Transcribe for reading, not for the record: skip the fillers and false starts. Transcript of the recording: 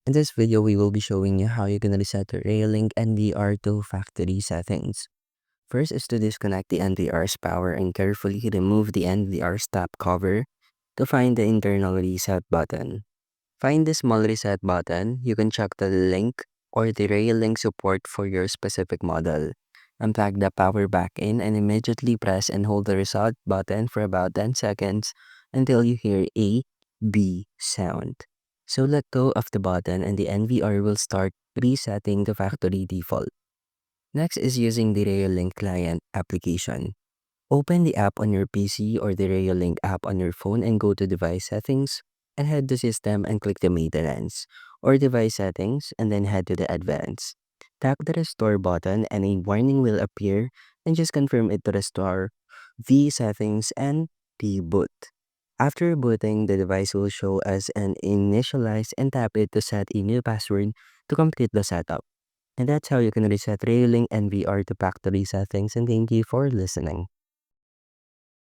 In this video, we will be showing you how you can reset the Reolink NVR to factory settings. First is to disconnect the NVR's power and carefully remove the NVR's top cover to find the internal reset button. Find the small reset button. You can check the link or the Reolink support for your specific model. Unplug the power back in and immediately press and hold the reset button for about 10 seconds until you hear a B sound. So let go of the button and the NVR will start resetting the factory default. Next is using the Reolink client application. Open the app on your PC or the Reolink app on your phone and go to device settings and head to system and click the maintenance or device settings and then head to the advanced. Tap the restore button and a warning will appear and just confirm it to restore the settings and reboot. After rebooting, the device will show as an initialize and tap it to set a new password to complete the setup. And that's how you can reset Reolink NVR to factory settings, and thank you for listening.